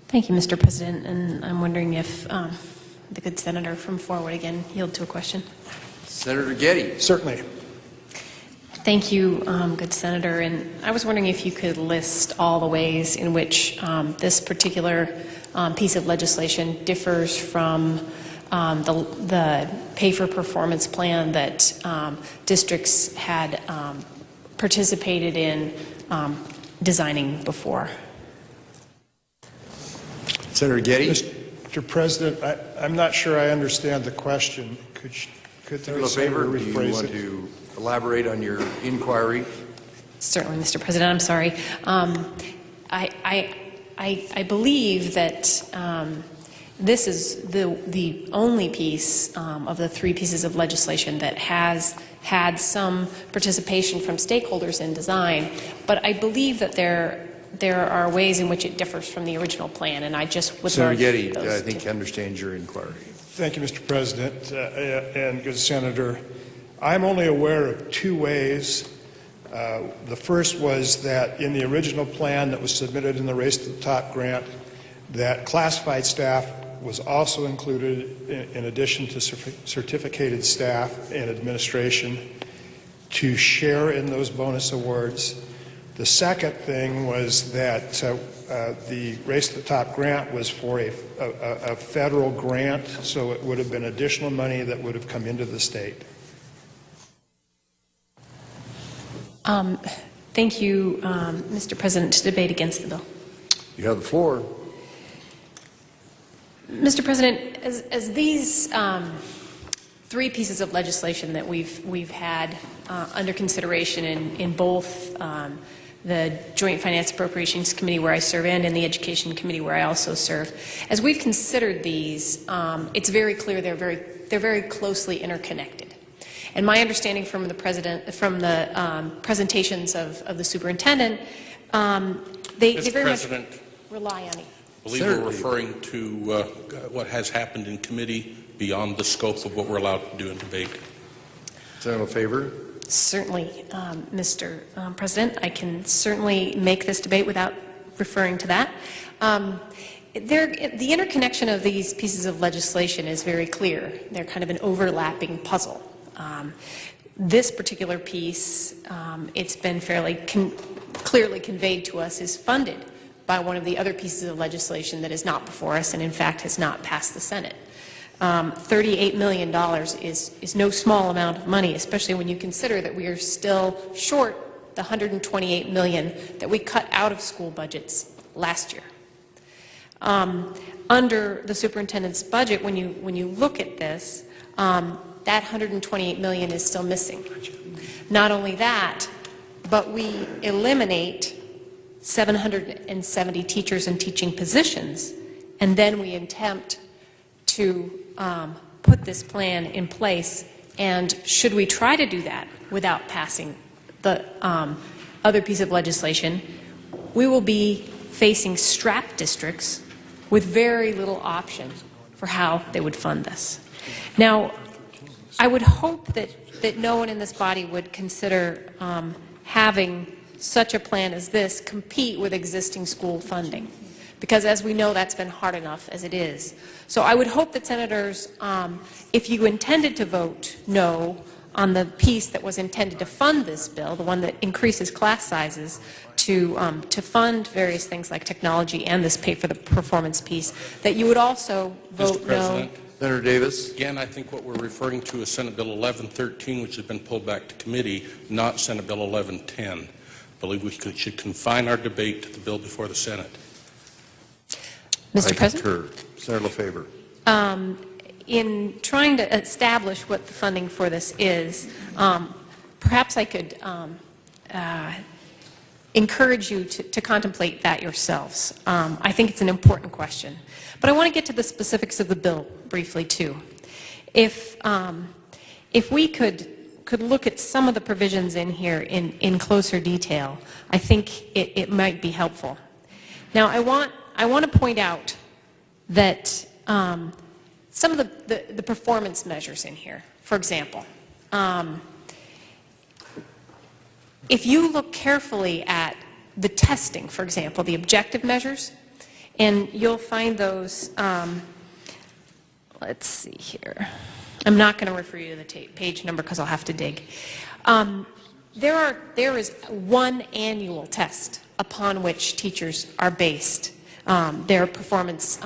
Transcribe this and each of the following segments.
Thank you, Mr. President. And I'm wondering if the good senator from 4 would again yield to a question. Senator Getty. Certainly. Thank you, good senator. And I was wondering if you could list all the ways in which this particular piece of legislation differs from the pay-for-performance plan that districts had participated in designing before. Senator Getty. Mr. President, I'm not sure I understand the question. Could the Senator senator LeFavour, do you rephrase want it? to elaborate on your inquiry? Certainly, Mr. President. I'm sorry. I believe that this is the only piece of the 3 pieces of legislation that has had some participation from stakeholders in design, but I believe that there are ways in which it differs from the original plan, and I just would Senator love Getty, those I think two. understands your inquiry. Thank you, Mr. President, and good senator. I'm only aware of 2 ways. The first was that in the original plan that was submitted in the Race to the Top grant, that classified staff was also included in addition to certificated staff and administration to share in those bonus awards. The second thing was that the Race to the Top grant was for a federal grant, so it would have been additional money that would have come into the state. Thank you, Mr. President, to debate against the bill. You have the floor. Mr. President, as these 3 pieces of legislation that we've had under consideration in both the Joint Finance Appropriations Committee where I serve and in the Education Committee where I also serve, as we've considered these, it's very clear they're very closely interconnected. And my understanding from the presentations of the superintendent, they very much rely on it. I believe we're referring to what has happened in committee beyond the scope of what we're allowed to do in debate. Senator LeFavour. Certainly, Mr. President. I can certainly make this debate without referring to that. The interconnection of these pieces of legislation is very clear. They're kind of an overlapping puzzle. This particular piece, it's been fairly clearly conveyed to us, is funded by one of the other pieces of legislation that is not before us and in fact has not passed the Senate. $38 million is no small amount of money, especially when you consider that we are still short the $128 million that we cut out of school budgets last year. Under the superintendent's budget, when you look at this, that $128 million is still missing. Not only that, but we eliminate 770 teachers and teaching positions, and then we attempt to put this plan in place. And should we try to do that without passing the other piece of legislation, we will be facing strapped districts with very little option for how they would fund this. Now, I would hope that no one in this body would consider having such a plan as this compete with existing school funding, because as we know, that's been hard enough as it is. So I would hope that senators, if you intended to vote no on the piece that was intended to fund this bill, the one that increases class sizes to fund various things like technology and this pay for the performance piece, that you would also vote no. Senator Davis. Again, I think what we're referring to is Senate Bill 1113, which has been pulled back to committee, not Senate Bill 1110. I believe we should confine our debate to the bill before the Senate. Mr. I President? concur. Senator LeFavour. In trying to establish what the funding for this is, perhaps I could encourage you to contemplate that yourselves. I think it's an important question. But I want to get to the specifics of the bill briefly, too. If we could look at some of the provisions in here in closer detail, I think it might be helpful. Now, I want to point out that some of the performance measures in here, for example, if you look carefully at the testing, for example, the objective measures, And you'll find those, let's see here. I'm not going to refer you to the page number because I'll have to dig. There is one annual test upon which teachers are based. Their performance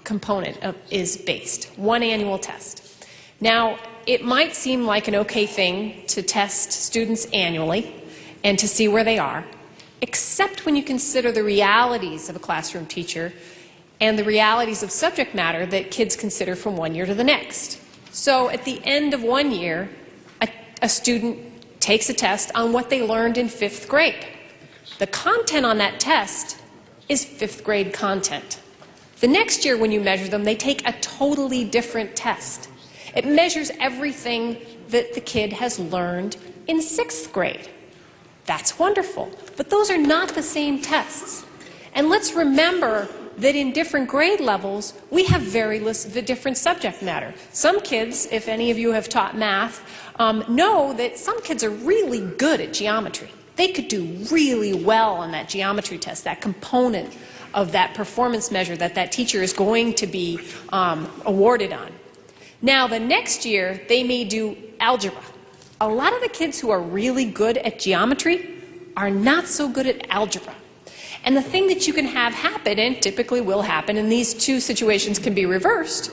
component is based. One annual test. Now, it might seem like an okay thing to test students annually and to see where they are, except when you consider the realities of a classroom teacher and the realities of subject matter that kids consider from one year to the next. So at the end of one year, a student takes a test on what they learned in 5th grade. The content on that test is 5th grade content. The next year when you measure them, they take a totally different test. It measures everything that the kid has learned in 6th grade. That's wonderful, but those are not the same tests. And let's remember that in different grade levels, we have very different subject matter. Some kids, if any of you have taught math, know that some kids are really good at geometry. They could do really well on that geometry test, that component of that performance measure that teacher is going to be awarded on. Now, the next year, they may do algebra. A lot of the kids who are really good at geometry are not so good at algebra. And the thing that you can have happen, and typically will happen, and these two situations can be reversed,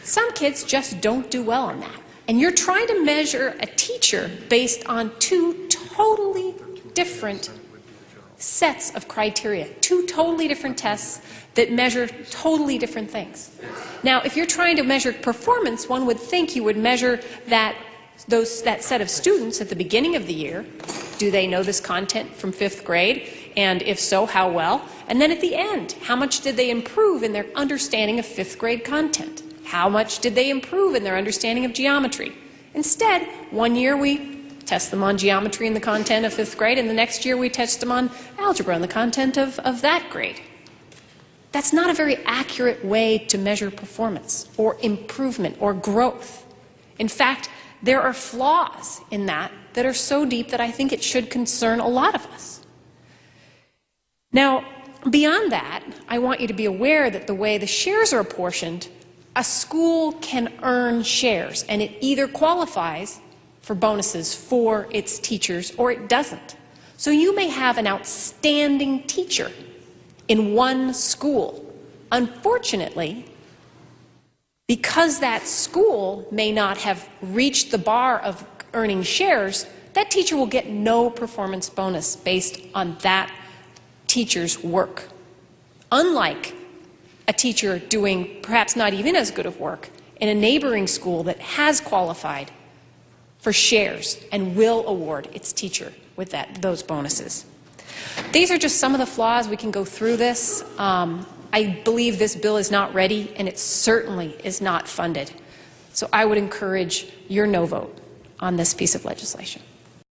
some kids just don't do well on that. And you're trying to measure a teacher based on two totally different sets of criteria, two totally different tests that measure totally different things. Now, if you're trying to measure performance, one would think you would measure that set of students at the beginning of the year. Do they know this content from 5th grade? And if so, how well? And then at the end, how much did they improve in their understanding of 5th grade content? How much did they improve in their understanding of geometry? Instead, one year we test them on geometry and the content of 5th grade, and the next year we test them on algebra and the content of that grade. That's not a very accurate way to measure performance or improvement or growth. In fact, there are flaws in that are so deep that I think it should concern a lot of us. Now, beyond that, I want you to be aware that the way the shares are apportioned, a school can earn shares, and it either qualifies for bonuses for its teachers or it doesn't. So you may have an outstanding teacher in one school. Unfortunately, because that school may not have reached the bar of earning shares, that teacher will get no performance bonus based on that teacher's work. Unlike a teacher doing perhaps not even as good of work in a neighboring school that has qualified for shares and will award its teacher with those bonuses. These are just some of the flaws. We can go through this. I believe this bill is not ready, and it certainly is not funded. So I would encourage your no vote on this piece of legislation.